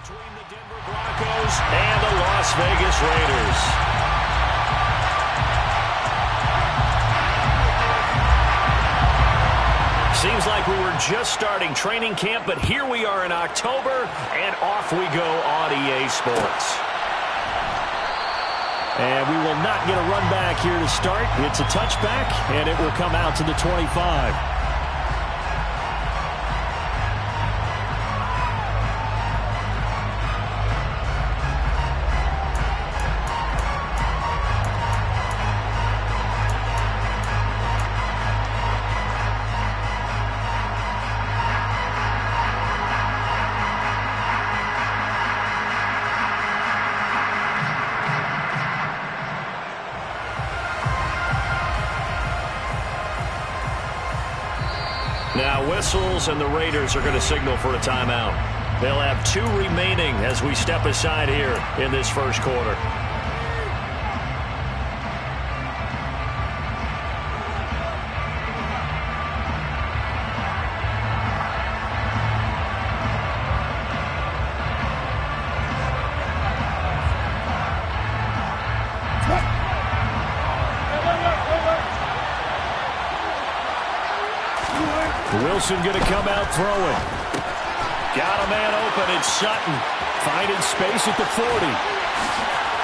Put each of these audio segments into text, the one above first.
between the Denver Broncos and the Las Vegas Raiders. Seems like we were just starting training camp, but here we are in October, and off we go on EA Sports. And we will not get a run back here to start. It's a touchback, and it will come out to the 25. Now whistles, and the Raiders are going to signal for a timeout. They'll have 2 remaining as we step aside here in this first quarter. Wilson going to come out throwing. Got a man open. It's Sutton. Finding space at the 40.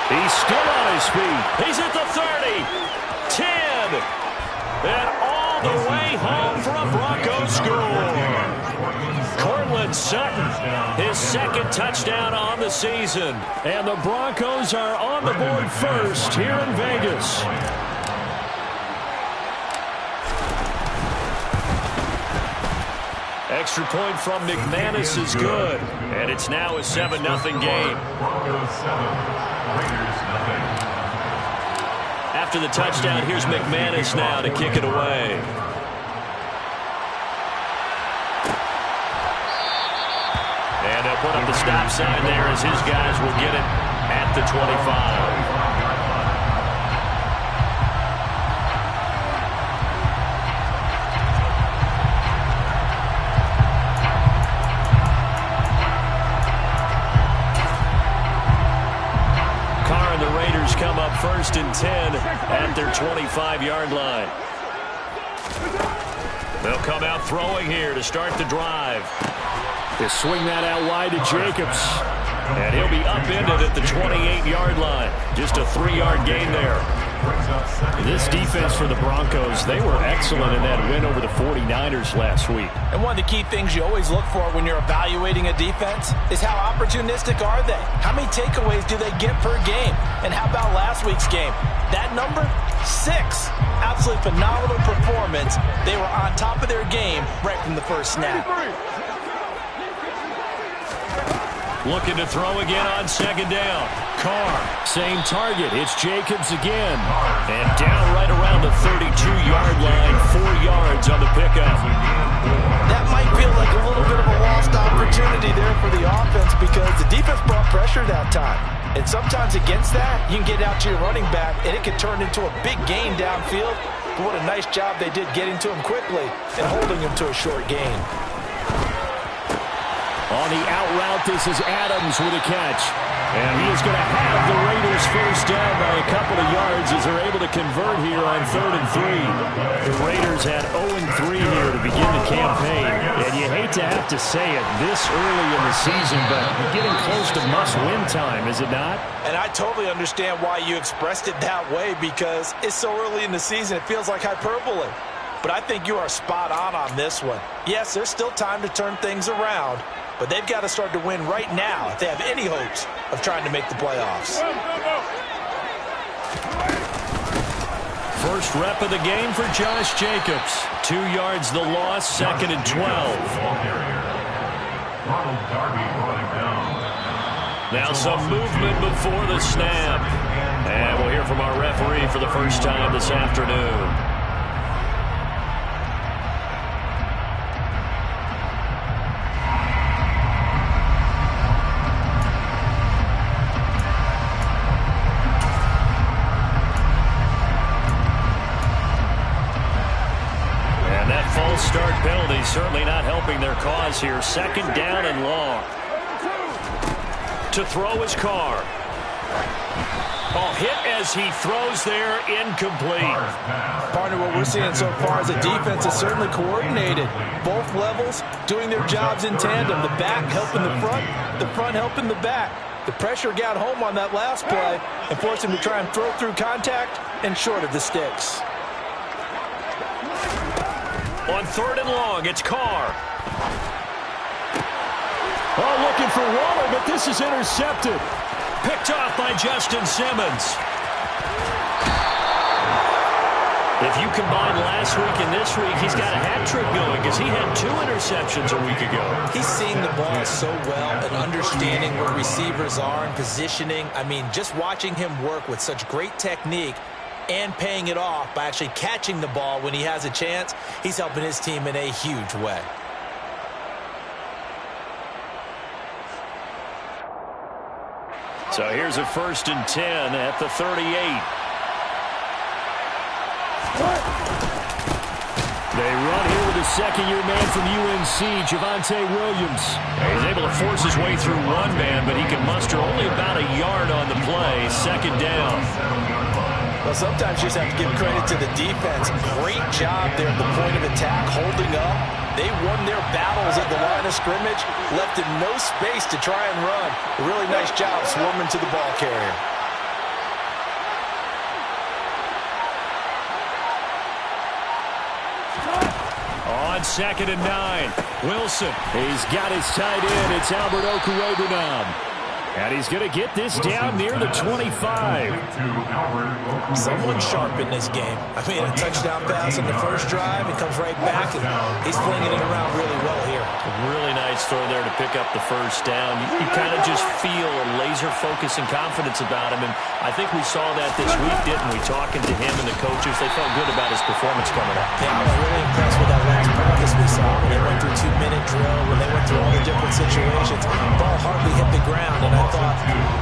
He's still on his feet. He's at the 30. 10. And all the way home for a Broncos score. Courtland Sutton, his second touchdown on the season. And the Broncos are on the board first here in Vegas. Extra point from McManus is good. And it's now a 7-0 game. After the touchdown, here's McManus now to kick it away. And they'll put up the stop sign there as his guys will get it at the 25. Come up 1st and 10 at their 25-yard line. They'll come out throwing here to start the drive. They swing that out wide to Jacobs. And he'll be upended at the 28-yard line. Just a 3-yard gain there. This defense for the Broncos, they were excellent in that win over the 49ers last week. And one of the key things you always look for when you're evaluating a defense is how opportunistic are they? How many takeaways do they get per game? And how about last week's game? That number, 6. Absolutely phenomenal performance. They were on top of their game right from the first snap. Looking to throw again on 2nd down. Carr, same target. It's Jacobs again. And down right around the 32-yard line. 4 yards on the pickup. That might feel like a little bit of a lost opportunity there for the offense because the defense brought pressure that time. And sometimes against that, you can get out to your running back, and it can turn into a big gain downfield. But what a nice job they did getting to him quickly and holding him to a short gain. On the out route, this is Adams with a catch. And he is going to have the Raiders first down by a couple of yards as they're able to convert here on 3rd and 3. The Raiders had 0-3 here to begin the campaign. And you hate to have to say it this early in the season, but getting close to must-win time, is it not? And I totally understand why you expressed it that way because it's so early in the season, it feels like hyperbole. But I think you are spot on this one. Yes, there's still time to turn things around, but they've got to start to win right now if they have any hopes of trying to make the playoffs. First rep of the game for Josh Jacobs. 2 yards the loss, 2nd and 12. Now some movement before the snap. And we'll hear from our referee for the first time this afternoon. Start penalty certainly not helping their cause here. 2nd down and long. to throw his Carr. Oh, hit as he throws there, incomplete. Partner, what we're seeing so far is the defense is certainly coordinated. Both levels doing their jobs in tandem. The back helping the front helping the back. The pressure got home on that last play and forced him to try and throw through contact and short of the sticks. On 3rd and long, it's Carr. Oh, looking for Waller, but this is intercepted. Picked off by Justin Simmons. If you combine last week and this week, he's got a hat trick going because he had 2 interceptions a week ago. He's seeing the ball so well and understanding where receivers are and positioning. I mean, just watching him work with such great technique and paying it off by actually catching the ball when he has a chance, he's helping his team in a huge way. So here's a 1st and 10 at the 38. They run here with a second-year man from UNC, Javonte Williams. He's able to force his way through one man, but he can muster only about a yard on the play. 2nd down. Well, sometimes you just have to give credit to the defense. Great job there at the point of attack, holding up. They won their battles at the line of scrimmage, left him no space to try and run. A really nice job swarming to the ball carrier. On 2nd and 9, Wilson. He's got his tight end. It's Albert Okurobunom. And he's going to get this down near the 25. Someone sharp in this game. I mean, a touchdown pass on the first drive. He comes right back, and he's flinging it around really well here. Really nice throw there to pick up the first down. You kind of just feel a laser focus and confidence about him, and I think we saw that this week, didn't we? Talking to him and the coaches, they felt good about his performance coming up. Yeah, I was really impressed with that last practice we saw. When they went through 2-minute drill, when they went through all the different situations, ball hardly hit the ground, and I thought,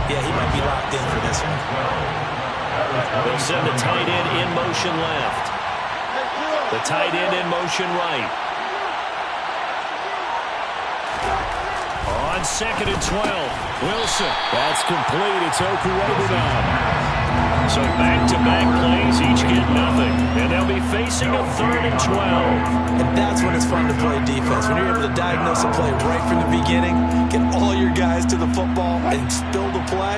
yeah, he might be locked in for this one. They'll send the tight end in motion left. The tight end in motion right. On 2nd and 12, Wilson. That's complete. It's Okurobunom. So back-to-back plays, each get nothing. And they'll be facing a 3rd and 12. And that's when it's fun to play defense. When you're able to diagnose a play right from the beginning, get all your guys to the football, and spill the play,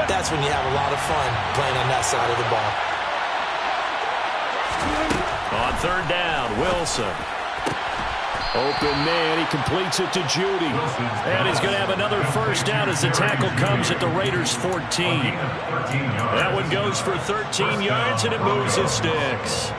that's when you have a lot of fun playing on that side of the ball. On 3rd down, Wilson. Open man, he completes it to Judy. And he's going to have another first down as the tackle comes at the Raiders' 14. That one goes for 13 yards, and it moves his sticks.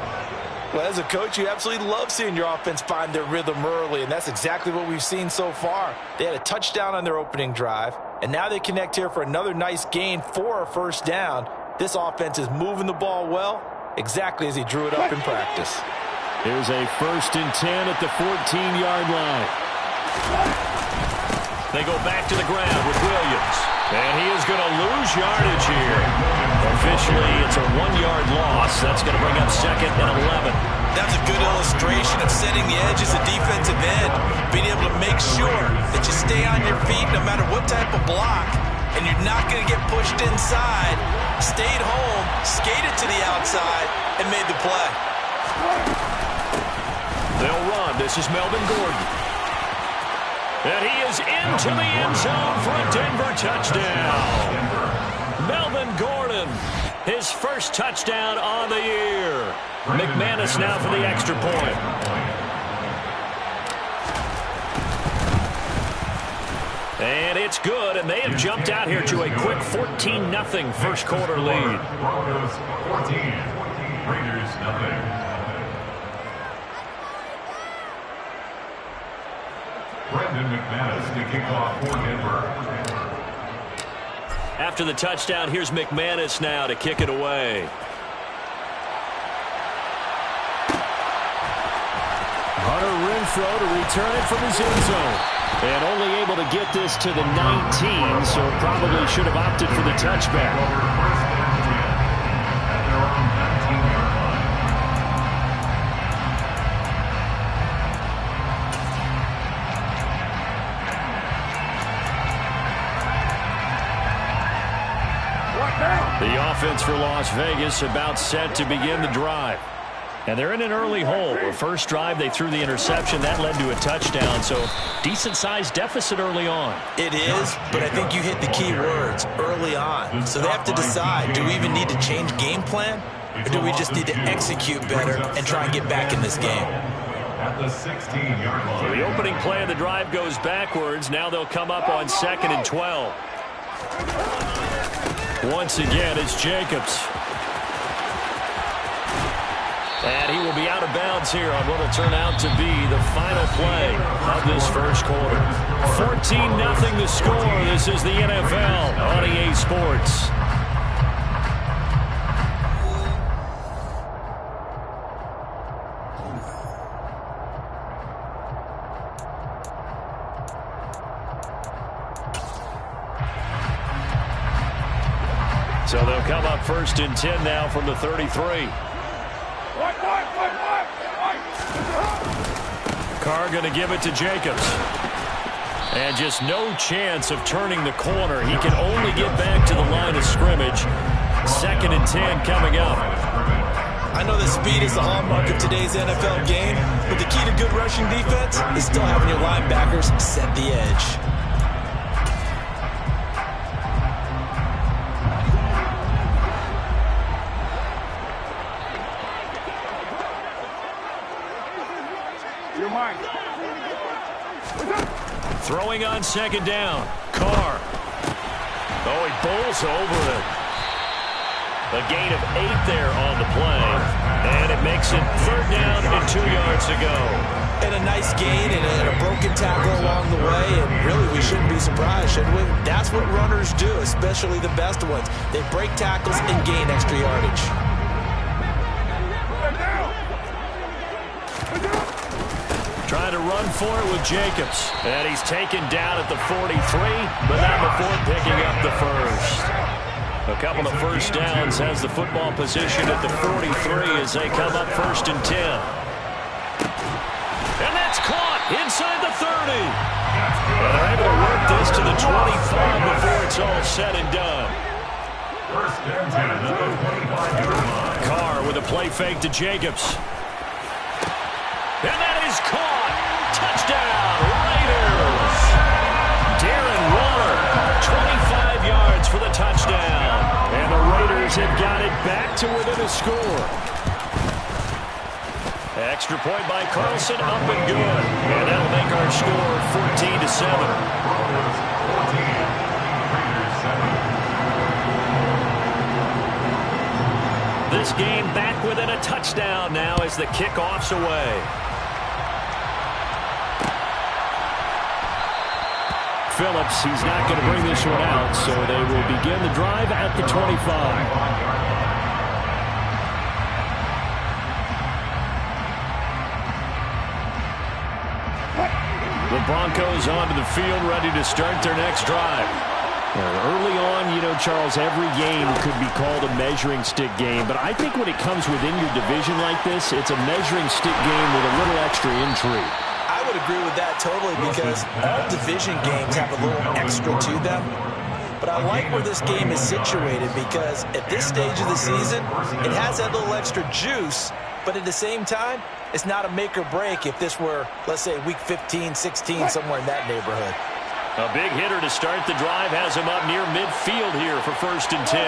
Well, as a coach, you absolutely love seeing your offense find their rhythm early, and that's exactly what we've seen so far. They had a touchdown on their opening drive, and now they connect here for another nice gain for a first down. This offense is moving the ball well, exactly as he drew it up in practice. Here's a 1st and 10 at the 14-yard line. They go back to the ground with Williams. And he is going to lose yardage here. Officially, it's a 1-yard loss. That's going to bring up 2nd and 11. That's a good illustration of setting the edge as a defensive end, being able to make sure that you stay on your feet no matter what type of block, and you're not going to get pushed inside. Stayed home, skated to the outside, and made the play. They'll run. This is Melvin Gordon. And he is into the end zone for a Denver touchdown. Melvin Gordon, his first touchdown on the year. McManus now for the extra point. And it's good, and they have jumped out here to a quick 14-0 first quarter lead. Broncos 14, Raiders nothing. Brendan McManus to kick off for Denver. After the touchdown, here's McManus now to kick it away. Hunter Renfrow to return it from his end zone. And only able to get this to the 19, so probably should have opted for the touchback. The offense for Las Vegas about set to begin the drive. And they're in an early hole. The first drive, they threw the interception. That led to a touchdown, so decent-sized deficit early on. It is, but I think you hit the key words, early on. So they have to decide, do we even need to change game plan, or do we just need to execute better and try and get back in this game? At the 16-yard line. So the opening play of the drive goes backwards. Now they'll come up on 2nd and 12. Once again, it's Jacobs. And he will be out of bounds here on what will turn out to be the final play of this first quarter. 14-0 the score. This is the NFL on EA Sports. So they'll come up 1st and 10 now from the 33. Carr going to give it to Jacobs. And just no chance of turning the corner. He can only get back to the line of scrimmage. 2nd and 10 coming up. I know that speed is the hallmark of today's NFL game, but the key to good rushing defense is still having your linebackers set the edge. Throwing on 2nd down. Carr. Oh, he bowls over it. A gain of 8 there on the play. And it makes it 3rd down and 2 yards to go. And a nice gain and a broken tackle along the way. And really, we shouldn't be surprised, should we? That's what runners do, especially the best ones. They break tackles and gain extra yardage. Trying to run for it with Jacobs. And he's taken down at the 43, but not before picking up the first. A couple of first downs, has the football position at the 43 as they come up 1st and 10. And that's caught inside the 30. And they're able to work this to the 25 before it's all said and done. 1st and 10 at the 25-yard line. Carr with a play fake to Jacobs. And that is caught. Touchdown, Raiders. Darren Waller, 25 yards for the touchdown. And the Raiders have got it back to within a score. Extra point by Carlson, up and good. And that'll make our score 14-7. Raiders 14, Raiders 7. This game back within a touchdown now as the kickoff's away. Phillips, he's not going to bring this one out, so they will begin the drive at the 25. The Broncos onto the field, ready to start their next drive. Early on, you know, Charles, every game could be called a measuring stick game, but I think when it comes within your division like this, it's a measuring stick game with a little extra intrigue. I would agree with that totally because all division games have a little extra to them. But I like where this game is situated because at this stage of the season, it has that little extra juice, but at the same time, it's not a make or break if this were, let's say, week 15, 16, somewhere in that neighborhood. A big hitter to start the drive has him up near midfield here for 1st and 10.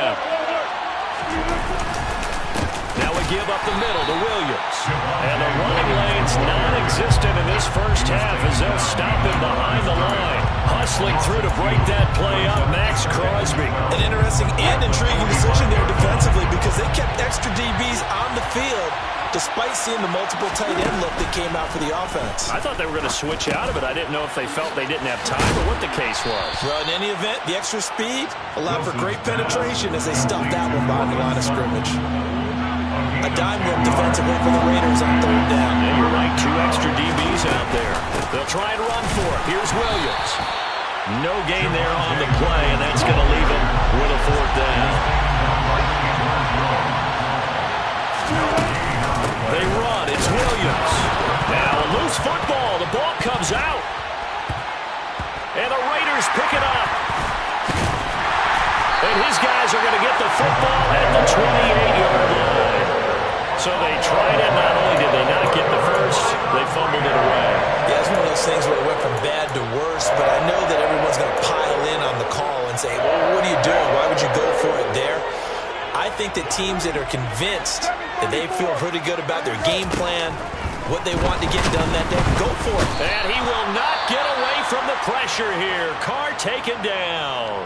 Now we give up the middle to Williams. And the running lane's non-existent in this first half as they'll stop him behind the line. Hustling through to break that play up, Max Crosby. An interesting and intriguing decision there defensively because they kept extra DBs on the field despite seeing the multiple tight end look that came out for the offense. I thought they were going to switch out of it. I didn't know if they felt they didn't have time or what the case was. Well, in any event, the extra speed allowed for great penetration as they stuffed that one behind the line of scrimmage. A dime look defensively for the Raiders on 3rd down. And you're right, 2 extra DBs out there. They'll try and run for it. Here's Williams. No gain there on the play, and that's going to leave him with a 4th down. They run. It's Williams. Now a loose football. The ball comes out. And the Raiders pick it up. And his guys are going to get the football at the 28-yard line. So they tried it. Not only did they not get the first, they fumbled it away. Yeah, it's one of those things where it went from bad to worse, but I know that everyone's going to pile in on the call and say, well, what are you doing? Why would you go for it there? I think that teams that are convinced that they feel pretty good about their game plan, what they want to get done that day, go for it. And he will not get away from the pressure here. Carr taken down.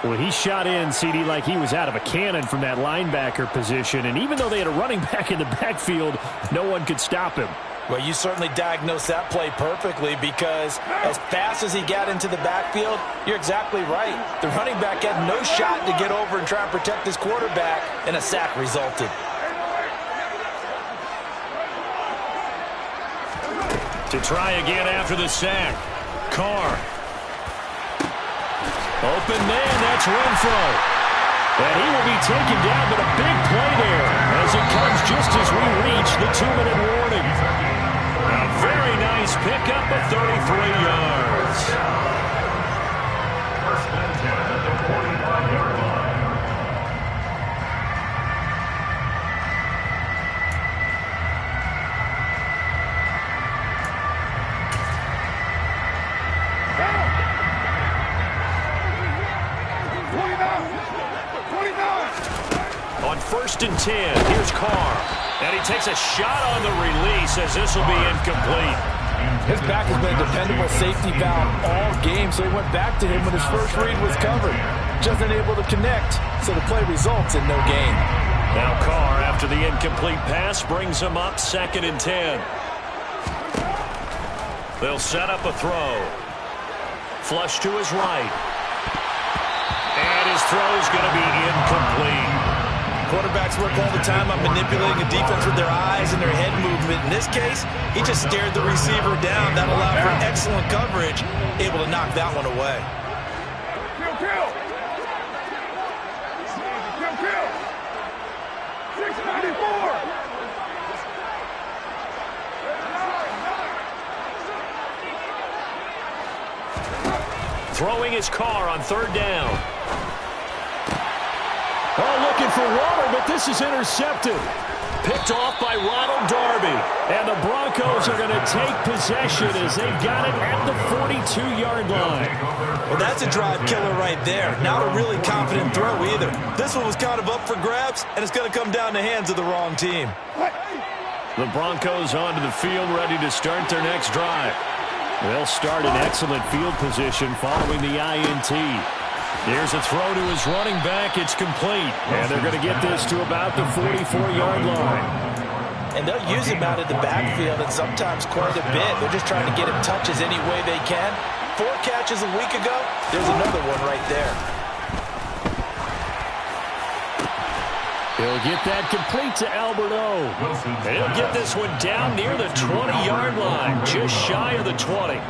Well, he shot in, CD, like he was out of a cannon from that linebacker position. And even though they had a running back in the backfield, no one could stop him. Well, you certainly diagnosed that play perfectly because as fast as he got into the backfield, you're exactly right. The running back had no shot to get over and try and protect his quarterback, and a sack resulted. To try again after the sack. Carr. Open man, that's Renfro. And he will be taken down, but a big play there as it comes just as we reach the 2-minute warning. A very nice pickup of 33 yards. First and 10 at the 45-yard line. On 1st and 10, here's Carr. And he takes a shot on the release as this will be incomplete. His back has been a dependable safety valve all game, so he went back to him when his first read was covered. Just unable to connect, so the play results in no gain. Now Carr, after the incomplete pass, brings him up 2nd and 10. They'll set up a throw. Flush to his right. And his throw is going to be incomplete. Quarterbacks work all the time on manipulating a defense with their eyes and their head movement. In this case, he just stared the receiver down. That allowed for excellent coverage, able to knock that one away. Kill! 694! Throwing his Carr on 3rd down. Oh, looking for water, but this is intercepted. Picked off by Ronald Darby. And the Broncos are going to take possession as they've got it at the 42-yard line. Well, that's a drive killer right there. Not a really confident throw either. This one was kind of up for grabs, and it's going to come down the hands of the wrong team. The Broncos onto the field, ready to start their next drive. They'll start in excellent field position following the INT. Here's a throw to his running back. It's complete. And they're going to get this to about the 44-yard line. And they'll use him out of the backfield, and sometimes quite a bit. They're just trying to get him touches any way they can. 4 catches a week ago. There's another one right there. He'll get that complete to Alberto. He'll get this one down near the 20-yard line, just shy of the 20.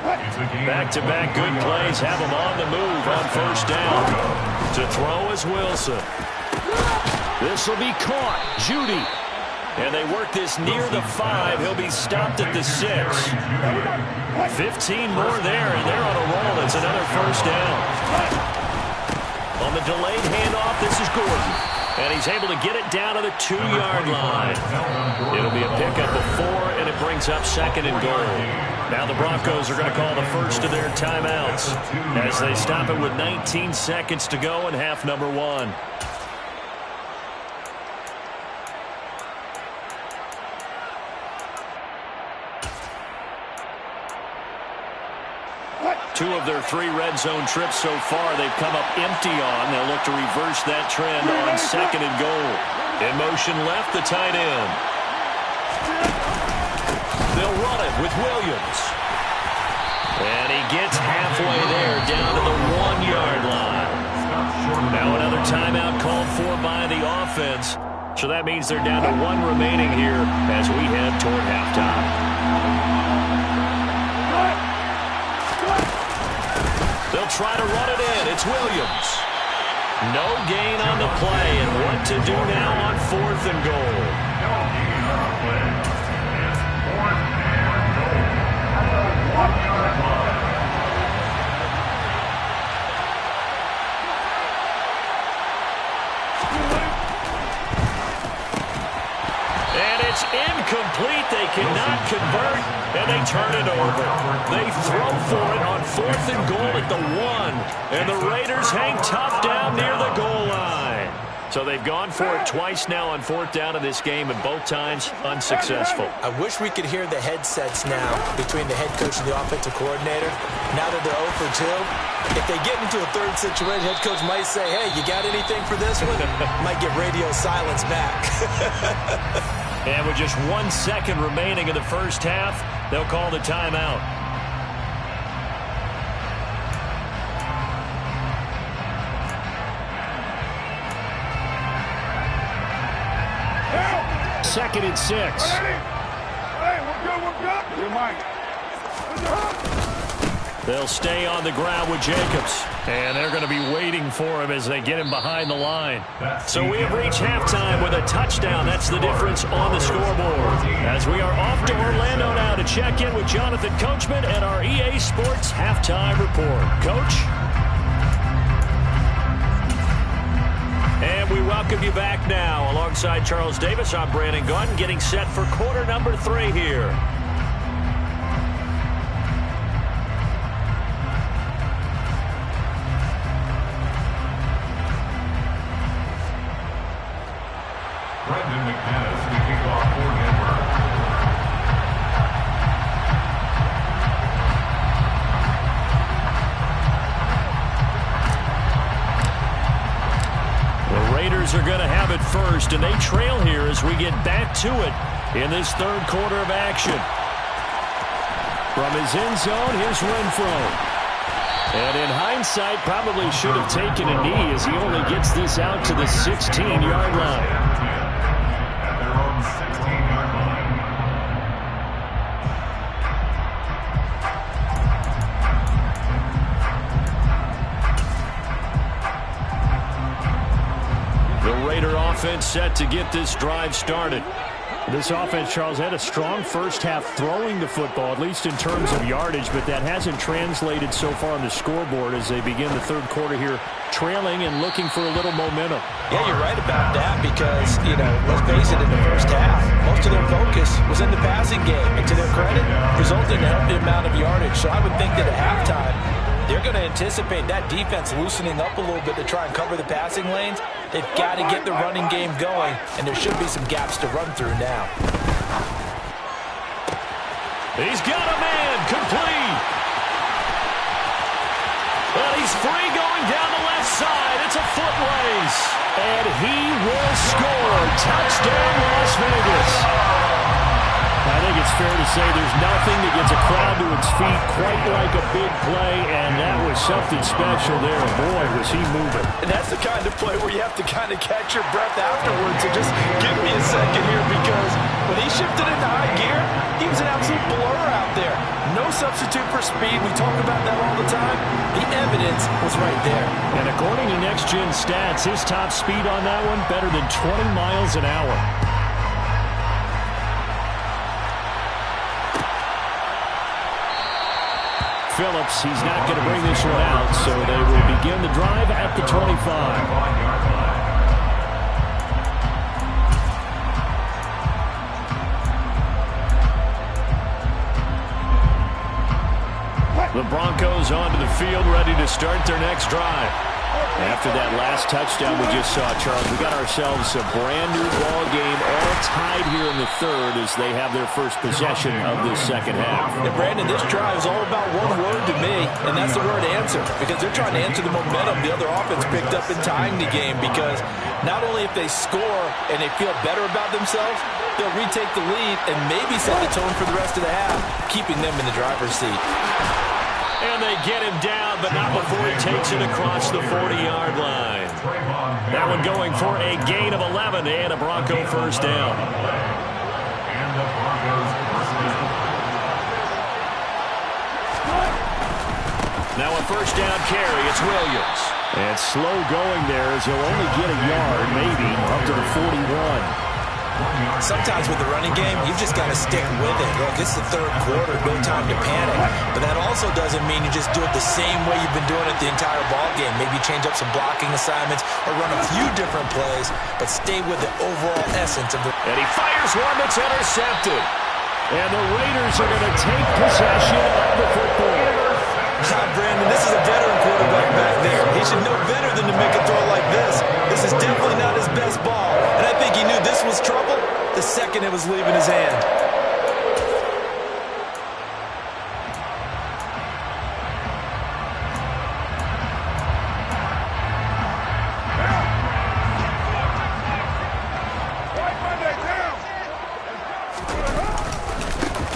Back-to-back good plays have him on the move on 1st down. To throw is Wilson. This will be caught. Judy. And they work this near the 5. He'll be stopped at the 6. 15 more there, and they're on a roll. It's another 1st down. On the delayed handoff, this is Gordon. And he's able to get it down to the 2-yard line. It'll be a pickup of 4, and it brings up 2nd and goal. Now the Broncos are going to call the first of their timeouts as they stop it with 19 seconds to go in half number 1. Two of their 3 red zone trips so far they've come up empty on. They'll look to reverse that trend on 2nd and goal. In motion left, the tight end. They'll run it with Williams. And he gets halfway there, down to the 1-yard line. Now another timeout called for by the offense. So that means they're down to 1 remaining here as we head toward halftime. They'll try to run it in. It's Williams. No gain on the play, and what to do now on 4th and goal. No gain on the play. It's 4th and goal. At the 1-yard line. cannot convert, and they turn it over. They throw for it on 4th and goal at the 1, and the Raiders hang tough down near the goal line. So they've gone for it twice now on 4th down in this game, and both times unsuccessful. I wish we could hear the headsets now between the head coach and the offensive coordinator. Now that they're 0 for 2, if they get into a third situation, head coach might say, hey, you got anything for this one? Might get radio silence back. And with just 1 second remaining in the first half, they'll call the timeout. Second and 6. Hey, we're good. You're Mike. They'll stay on the ground with Jacobs. And they're going to be waiting for him as they get him behind the line. So we have reached halftime with a touchdown. That's the difference on the scoreboard. As we are off to Orlando now to check in with Jonathan Coachman and our EA Sports Halftime Report. Coach? And we welcome you back now. Alongside Charles Davis, I'm Brandon Gunn, getting set for quarter number 3 here. Are going to have it first, and they trail here as we get back to it in this third quarter of action. From his end zone, here's Renfro. And in hindsight, probably should have taken a knee as he only gets this out to the 16-yard line. At their own 16-yard line. Offense set to get this drive started. This offense, Charles, had a strong first half throwing the football, at least in terms of yardage, but that hasn't translated so far on the scoreboard as they begin the third quarter here, trailing and looking for a little momentum. Yeah, you're right about that because, let's face it, in the first half, most of their focus was in the passing game, and to their credit, resulted in a healthy amount of yardage. So I would think that at halftime, they're going to anticipate that defense loosening up a little bit to try and cover the passing lanes. They've got to get the running game going, and there should be some gaps to run through now. He's got a man, complete. Well, he's free going down the left side. It's a foot race, and he will score. Touchdown, Las Vegas. I think it's fair to say there's nothing that gets a crowd to its feet quite like a big play, and that was something special there. Boy, was he moving. And that's the kind of play where you have to kind of catch your breath afterwards. So just give me a second here, because when he shifted into high gear, he was an absolute blur out there. No substitute for speed. We talk about that all the time. The evidence was right there. And according to Next Gen Stats, his top speed on that one, better than 20 miles an hour. Phillips, he's not going to bring this one out, so they will begin the drive at the 25. The Broncos onto the field, ready to start their next drive. After that last touchdown we just saw, Charles, we got ourselves a brand-new ball game, all tied here in the third as they have their first possession of this second half. And Brandon, this drive is all about one word to me, and that's the word answer, because they're trying to answer the momentum the other offense picked up in tying the game, because not only if they score and they feel better about themselves, they'll retake the lead and maybe set the tone for the rest of the half, keeping them in the driver's seat. And they get him down, but not before he takes it across the 40-yard line. That one going for a gain of 11 and a Bronco first down. Now a first down carry. It's Williams. And slow going there as he'll only get a yard, maybe, up to the 41. Sometimes with the running game, you've just got to stick with it. Look, it's the third quarter, no time to panic. But that also doesn't mean you just do it the same way you've been doing it the entire ball game. Maybe change up some blocking assignments or run a few different plays, but stay with the overall essence of the... And he fires one that's intercepted. And the Raiders are going to take possession of the football. Brandon, this is a veteran quarterback back there. He should know better than to make a throw like this. This is definitely not his best ball. And I think he knew this was trouble the second it was leaving his hand.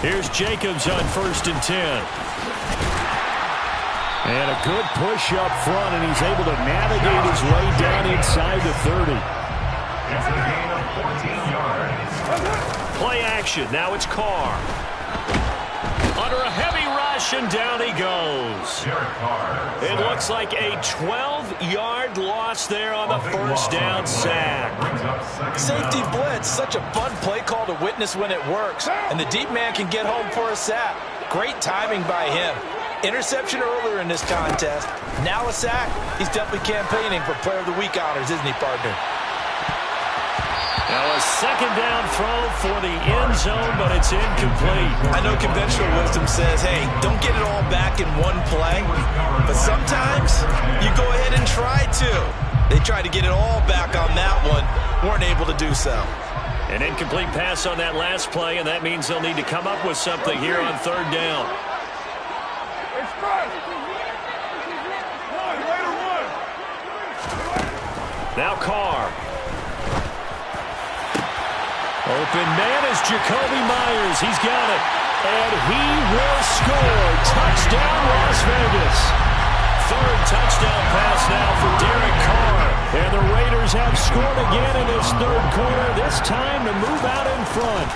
Here's Jacobs on 1st and 10. And a good push up front, and he's able to navigate his way down inside the 30. It's a gain of 14 yards. Play action. Now it's Carr. Under a heavy rush, and down he goes. It looks like a 12-yard loss there on the first down sack. Safety blitz, such a fun play call to witness when it works. And the deep man can get home for a sack. Great timing by him. Interception earlier in this contest. Now a sack. He's definitely campaigning for Player of the Week honors, isn't he, partner? Now a second down throw for the end zone, but it's incomplete. I know conventional wisdom says, hey, don't get it all back in one play. But sometimes you go ahead and try to. They tried to get it all back on that one. Weren't able to do so. An incomplete pass on that last play, and that means they'll need to come up with something here on 3rd down. Now Carr. Open man is Jacoby Myers. He's got it. And he will score. Touchdown, Las Vegas. 3rd touchdown pass now for Derek Carr. And the Raiders have scored again in this 3rd quarter. This time to move out in front.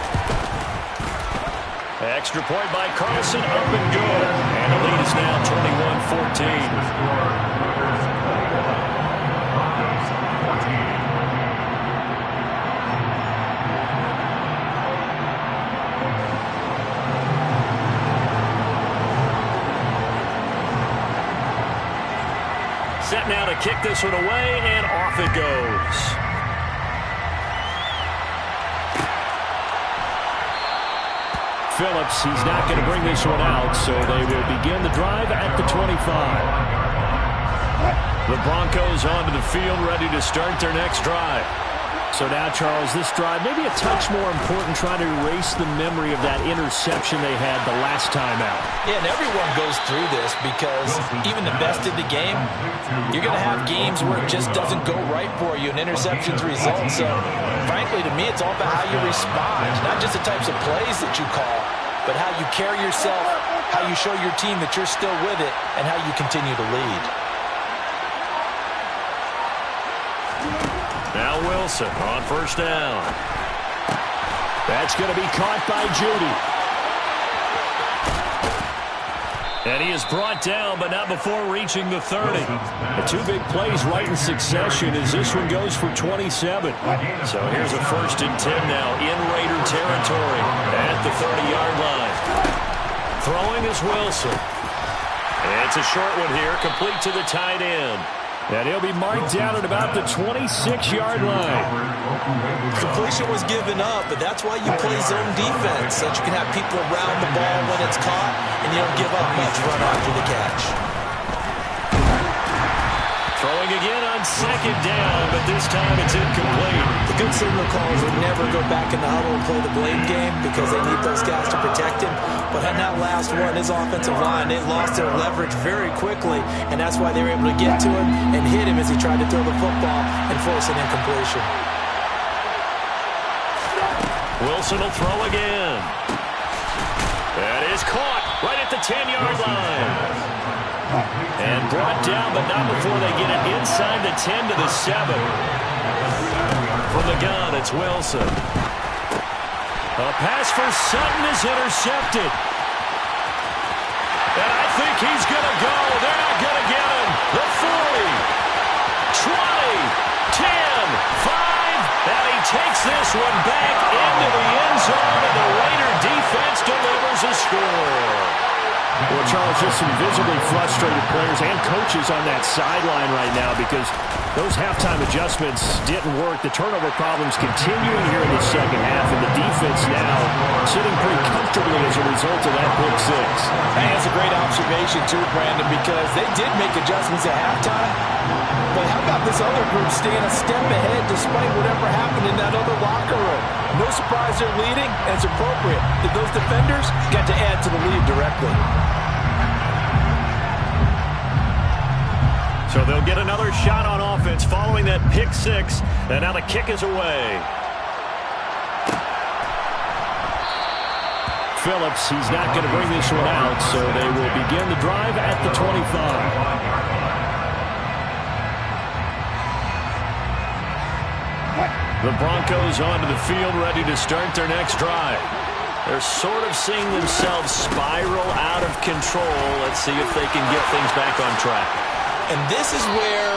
Extra point by Carlson, up and good. And the lead is now 21-14. Set now to kick this one away, and off it goes. Phillips, he's not going to bring this one out, so they will begin the drive at the 25. The Broncos onto the field, ready to start their next drive. So now, Charles, this drive maybe a touch more important, trying to erase the memory of that interception they had the last time out. Yeah, and everyone goes through this because even the best in the game, you're going to have games where it just doesn't go right for you and interceptions result. So, frankly, to me, it's all about how you respond, not just the types of plays that you call, but how you carry yourself, how you show your team that you're still with it, and how you continue to lead. Now Wilson on 1st down. That's going to be caught by Judy. And he is brought down, but not before reaching the 30. The 2 big plays right in succession as this one goes for 27. So here's a 1st and 10 now in Raider territory at the 30-yard line. Throwing is Wilson. And it's a short one here, complete to the tight end. And he'll be marked down at about the 26-yard line. Completion was given up, but that's why you play zone defense, so that you can have people around the ball when it's caught, and you don't give up much run after the catch. Throwing again on 2nd down, but this time it's incomplete. The good signal calls would never go back in the huddle and play the blame game because they need those guys to protect him. But on that last one, his offensive line, they lost their leverage very quickly, and that's why they were able to get to him and hit him as he tried to throw the football and force an incompletion. Wilson will throw again. That is caught right at the 10-yard line. And brought down, but not before they get it inside the 10 to the 7. From the gun, it's Wilson. A pass for Sutton is intercepted. And I think he's going to go. They're not going to get him. The 40, 20, 10, 5. And he takes this one back into the end zone, and the Raider defense delivers a score. Well, Charles, there's just some visibly frustrated players and coaches on that sideline right now because those halftime adjustments didn't work. The turnover problems continuing here in the second half, and the defense now sitting pretty comfortably as a result of that pick six. Hey, that's a great observation too, Brandon, because they did make adjustments at halftime. But how about this other group staying a step ahead despite whatever happened in that other locker room? No surprise they're leading, and it's appropriate that those defenders got to add to the lead directly. So they'll get another shot on offense following that pick six, and now the kick is away. Phillips, he's not going to bring this one out, so they will begin the drive at the 25. The Broncos onto the field, ready to start their next drive. They're sort of seeing themselves spiral out of control. Let's see if they can get things back on track. And this is where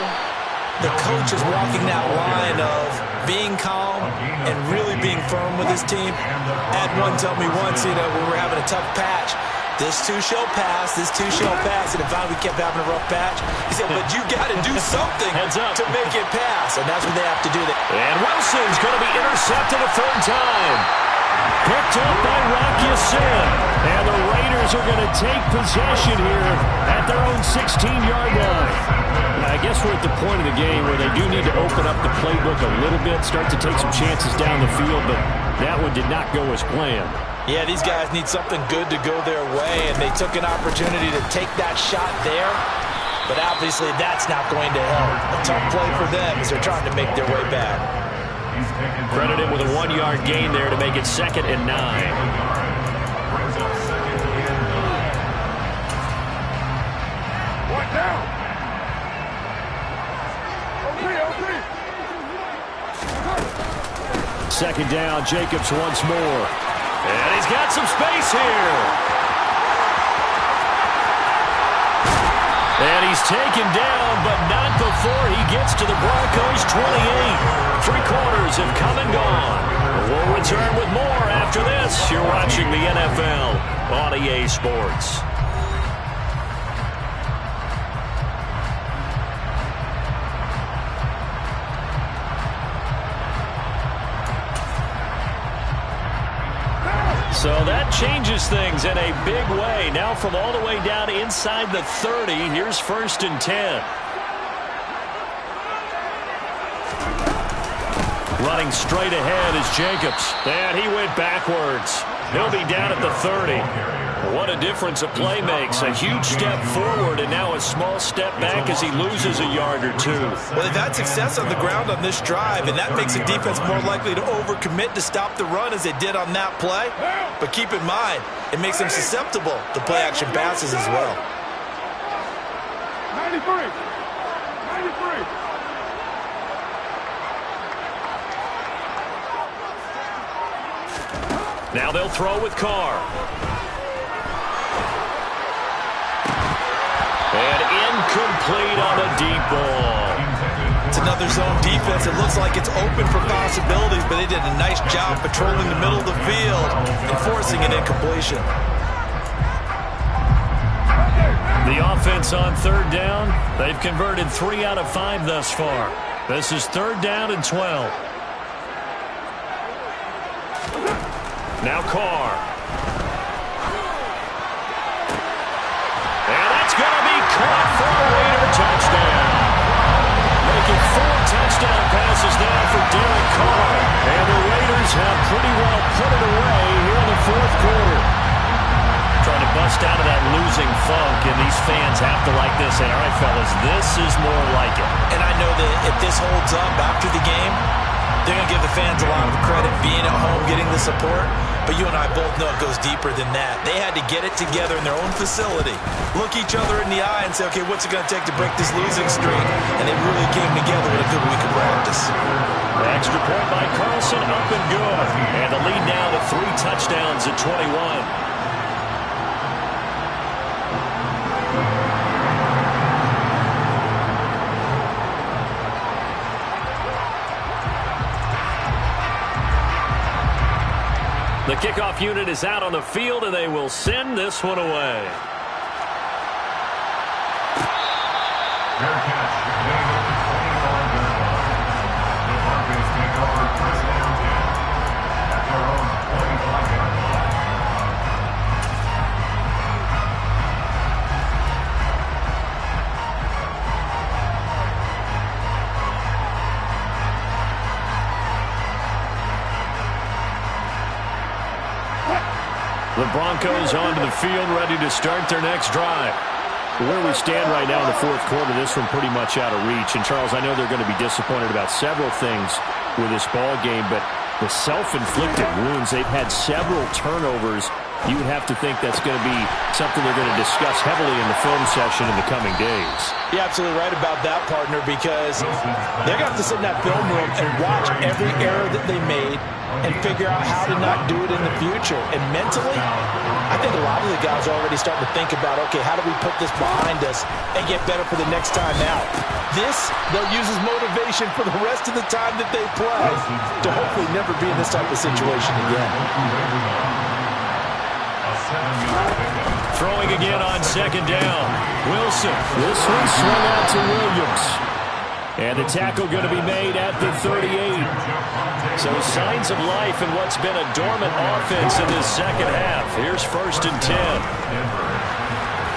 the coach is walking that line of being calm and really being firm with his team. I had one tell me once, when we were having a tough patch, this too shall pass, this too shall pass. And if we kept having a rough patch, he said, but you got to do something to make it pass. And that's what they have to do. And Wilson's going to be intercepted a third time. Picked up by Rocky Sin. And the Raiders are going to take possession here at their own 16-yard line. I guess we're at the point of the game where they do need to open up the playbook a little bit, start to take some chances down the field, but that one did not go as planned. Yeah, these guys need something good to go their way, and they took an opportunity to take that shot there, but obviously that's not going to help. A tough play for them as they're trying to make their way back. Credit him with a 1-yard gain there to make it 2nd and 9. What now? Second down, Jacobs once more. And he's got some space here. And he's taken down, but not before he gets to the Broncos' 28. 3 quarters have come and gone. We'll return with more after this. You're watching the NFL on EA Sports. So that changes things in a big way. Now from all the way down inside the 30, here's 1st and 10. Running straight ahead is Jacobs. And he went backwards. He'll be down at the 30. What a difference a play makes. A huge step forward and now a small step back as he loses a yard or two. Well, they've had success on the ground on this drive, and that makes the defense more likely to overcommit to stop the run as they did on that play. But keep in mind, it makes them susceptible to play-action passes as well. 93. Now they'll throw with Carr. And incomplete on a deep ball. It's another zone defense. It looks like it's open for possibilities, but they did a nice job patrolling the middle of the field and forcing an incompletion. The offense on 3rd down. They've converted 3 out of 5 thus far. This is 3rd down and 12. Now Carr. And that's going to be caught for a Raider touchdown. Making 4 touchdown passes now for Derek Carr. And the Raiders have pretty well put it away here in the 4th quarter. Trying to bust out of that losing funk, and these fans have to like this. And all right, fellas, this is more like it. And I know that if this holds up after the game, they're going to give the fans a lot of credit being at home, getting the support. But you and I both know it goes deeper than that. They had to get it together in their own facility, look each other in the eye and say, okay, what's it going to take to break this losing streak? And they really came together with a good week of practice. Extra point by Carlson, up and good. And the lead now to 3 touchdowns at 21. The kickoff unit is out on the field, and they will send this one away. Fair catch. Made at the 21-yard line. The Broncos take over first down 10 at their own 25-yard line. The Broncos onto the field, ready to start their next drive. Where we stand right now in the fourth quarter, this one pretty much out of reach. And, Charles, I know they're going to be disappointed about several things with this ball game, but the self-inflicted wounds, they've had several turnovers. You would have to think that's going to be something they're going to discuss heavily in the film session in the coming days. You're absolutely right about that, partner, because they're going to have to sit in that film room and watch every error that they made and figure out how to not do it in the future. And mentally, I think a lot of the guys are already starting to think about, okay, how do we put this behind us and get better for the next time out? This, they'll use as motivation for the rest of the time that they play to hopefully never be in this type of situation again. Throwing again on second down. Wilson. This one swung out to Williams. And the tackle going to be made at the 38. So signs of life in what's been a dormant offense in this second half. Here's 1st and 10.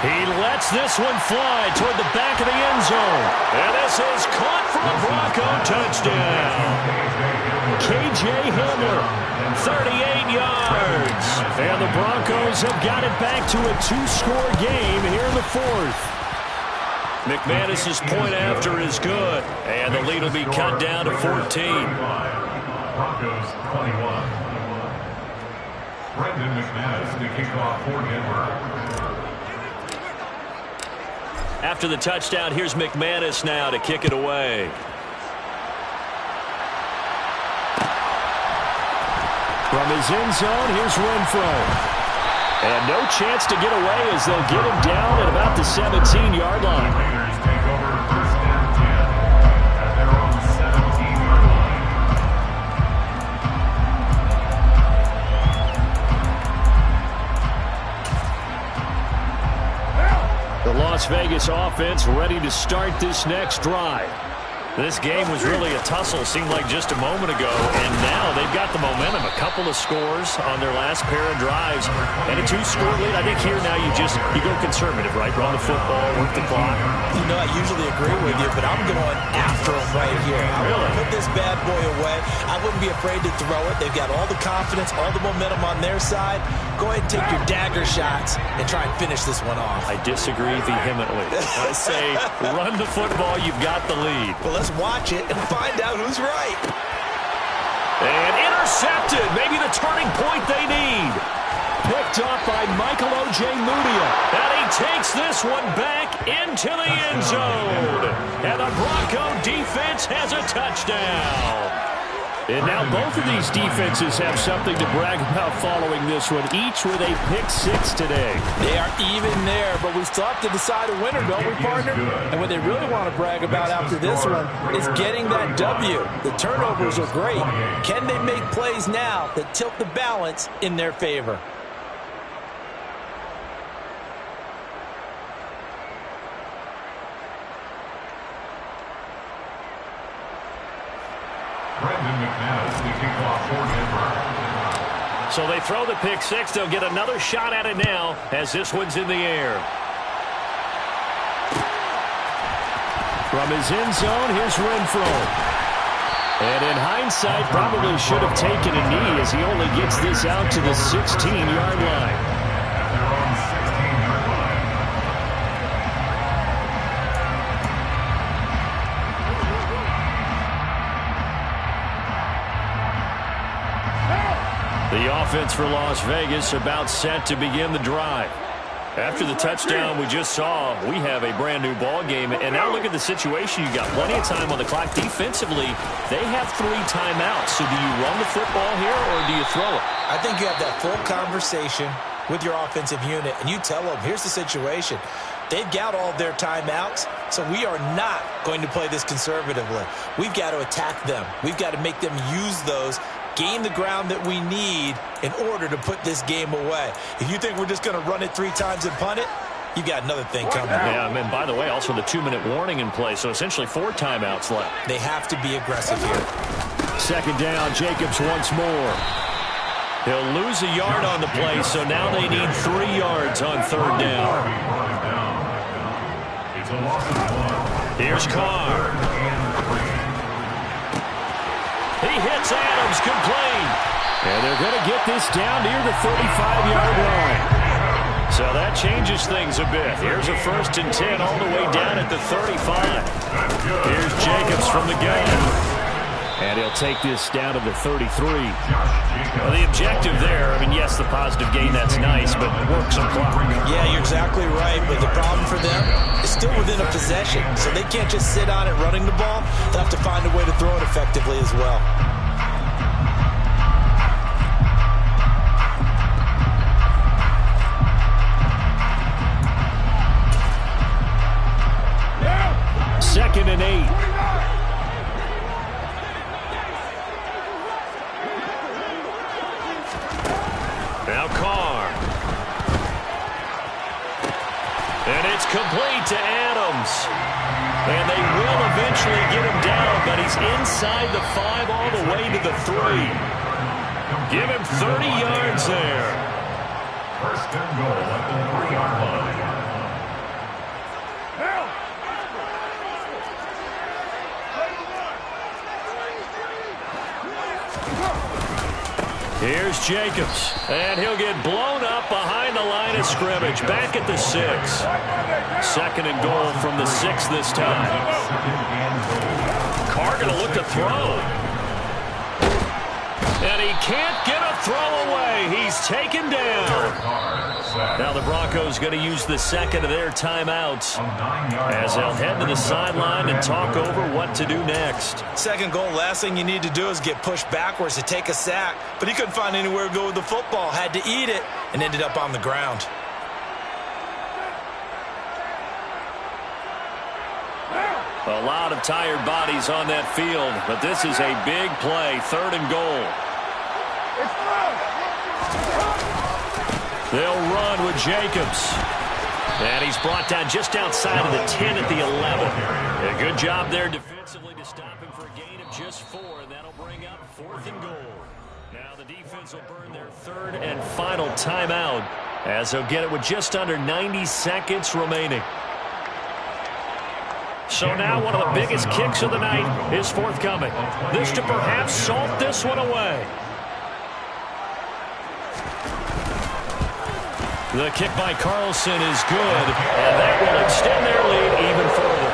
He lets this one fly toward the back of the end zone. And this is caught for a Bronco touchdown. K.J. Hamler, 38 yards. And the Broncos have got it back to a 2-score game here in the fourth. McManus's point after is good, and the lead will be cut down to 14. Broncos 21. Brendan McManus to kick off for Denver. After the touchdown, here's McManus now to kick it away. From his end zone, here's Renfro. And no chance to get away as they'll get him down at about the 17-yard line. Raiders take over first down 10 at their own 17-yard line. The Las Vegas offense ready to start this next drive. This game was really a tussle, seemed like just a moment ago, and now they've got the momentum. A couple of scores on their last pair of drives, and a 2-score lead. I think here now you go conservative, right? Run the football, work the clock. You know, I usually agree with you, but I'm going after him right here. I want to put this bad boy away. I wouldn't be afraid to throw it. They've got all the confidence, all the momentum on their side. Go ahead and take your dagger shots and try and finish this one off. I disagree vehemently. I say run the football, you've got the lead. Well, let's watch it and find out who's right. And intercepted. Maybe the turning point they need. Picked up by Michael O.J. Mudia. And he takes this one back into the end zone. And the Bronco defense has a touchdown. And now both of these defenses have something to brag about following this one, each with a pick-6 today. They are even there, but we still have to decide a winner, don't we, partner? And what they really want to brag about after this one is getting that W. The turnovers are great. Can they make plays now that tilt the balance in their favor? Brendan McManus to kick off for Denver. So they throw the pick-6. They'll get another shot at it now as this one's in the air. From his end zone, here's Renfro. And in hindsight, probably should have taken a knee as he only gets this out to the 16-yard line. At their own 16-yard line. The offense for Las Vegas about set to begin the drive. After the touchdown we just saw, we have a brand new ball game. And now look at the situation. You got plenty of time on the clock. Defensively, they have 3 timeouts. So do you run the football here or do you throw it? I think you have that full conversation with your offensive unit, and you tell them, here's the situation. They've got all their timeouts, so we are not going to play this conservatively. We've got to attack them. We've got to make them use those, gain the ground that we need in order to put this game away. If you think we're just going to run it 3 times and punt it, you got another thing coming. Yeah, and by the way, also the 2-minute warning in play, so essentially 4 timeouts left. They have to be aggressive here. Second down, Jacobs once more. He'll lose a yard on the play, so now they need 3 yards on third down. Here's Carr. He hits Adams, complete. And they're going to get this down near the 35-yard line. So that changes things a bit. Here's a 1st and 10 all the way down at the 35. Here's Jacobs from the gun. And he'll take this down to the 33. Well, the objective there, I mean, yes, the positive gain, that's nice, but work some clock. Yeah, you're exactly right, but the problem for them is still within a possession, so they can't just sit on it running the ball. They'll have to find a way to throw it effectively as well. Second and 8. Now Carr. And it's complete to Adams. And they will eventually get him down, but he's inside the 5 all the way to the 3. Give him 30 yards there. 1st and goal at the 3-yard line. Here's Jacobs, and he'll get blown up behind the line of scrimmage, back at the 6. 2nd and goal from the 6 this time. Carr going to look to throw. And he can't get a throw away. He's taken down. Now the Broncos going to use the 2nd of their timeouts as they'll head to the sideline and talk over what to do next. 2nd goal, last thing you need to do is get pushed backwards to take a sack. But he couldn't find anywhere to go with the football, had to eat it, and ended up on the ground. A lot of tired bodies on that field, but this is a big play, 3rd and goal. They'll run with Jacobs. And he's brought down just outside of the 10 at the 11. A good job there defensively to stop him for a gain of just 4, and that'll bring up 4th and goal. Now the defense will burn their 3rd and final timeout as they'll get it with just under 90 seconds remaining. So now one of the biggest kicks of the night is forthcoming. This to perhaps salt this one away. The kick by Carlson is good, and that will extend their lead even further.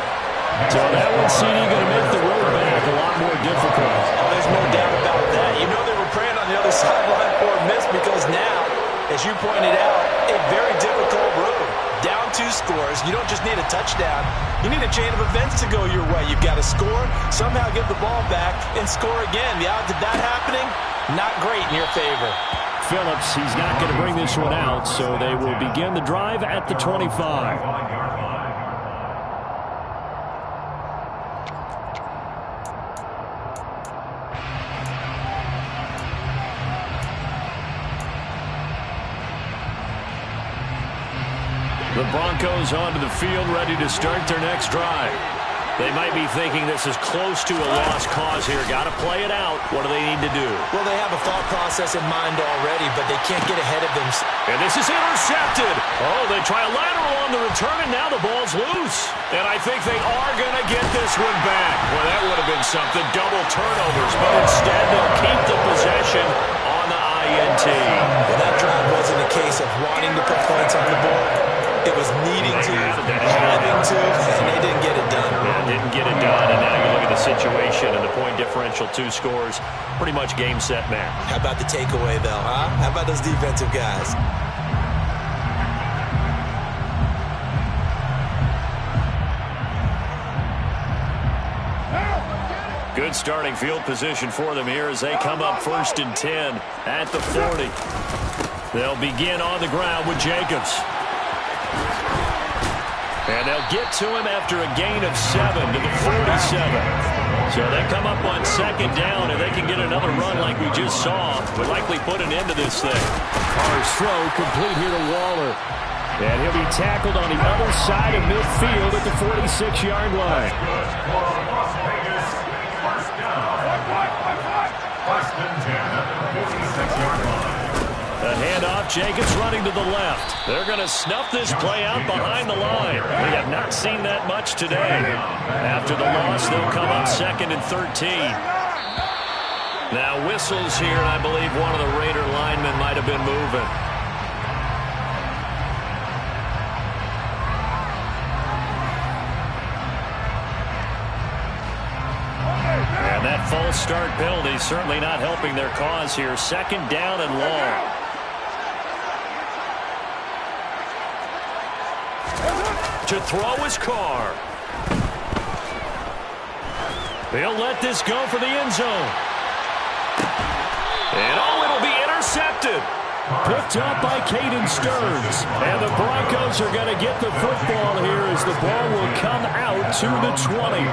So that one, CD, going to make the road back a lot more difficult. Oh, there's no doubt about that. You know they were praying on the other sideline for a miss because now, as you pointed out, a very difficult road. Down 2 scores. You don't just need a touchdown. You need a chain of events to go your way. You've got to score, somehow get the ball back, and score again. The odds of that happening, not great in your favor. Phillips, he's not going to bring this one out, so they will begin the drive at the 25. The Broncos onto the field, ready to start their next drive. They might be thinking this is close to a lost cause here. Got to play it out. What do they need to do? Well, they have a thought process in mind already, but they can't get ahead of them. And this is intercepted. Oh, they try a lateral on the return, and now the ball's loose. And I think they are going to get this one back. Well, that would have been something. Double turnovers, but instead they'll keep the possession on the INT. Well, that drive wasn't a case of wanting to put points on the board. It was needing to, having to, and they didn't get it done. Yeah, didn't get it done, and now you look at the situation and the point differential, 2 scores, pretty much game, set, match. How about the takeaway, though, huh? How about those defensive guys? Good starting field position for them here as they come up 1st and 10 at the 40. They'll begin on the ground with Jacobs. And they'll get to him after a gain of 7 to the 47. So they come up on 2nd down, and they can get another run like we just saw. Would likely put an end to this thing. Carr's throw complete here to Waller. And he'll be tackled on the other side of midfield at the 46-yard line. First down. First and 10 at the 46-yard line. A handoff, Jacobs running to the left. They're going to snuff this play out behind the line. We have not seen that much today. After the loss, they'll come up 2nd and 13. Now whistles here, and I believe one of the Raider linemen might have been moving. And that false start penalty certainly not helping their cause here. 2nd down and long. To throw his Carr. They'll let this go for the end zone. And it'll be intercepted. Picked up by Caden Stearns. And the Broncos are going to get the football here as the ball will come out to the 20.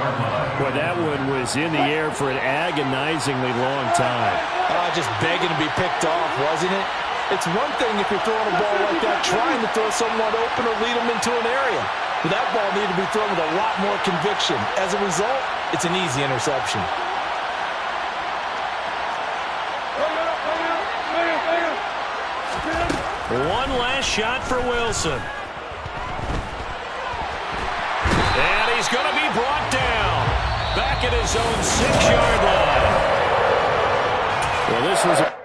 Well, that one was in the air for an agonizingly long time. Just begging to be picked off, wasn't it? It's one thing if you're throwing a ball like that, trying to throw someone open or lead them into an area. But that ball needed to be thrown with a lot more conviction. As a result, it's an easy interception. One last shot for Wilson. And he's going to be brought down. Back at his own 6-yard line. Well, this was a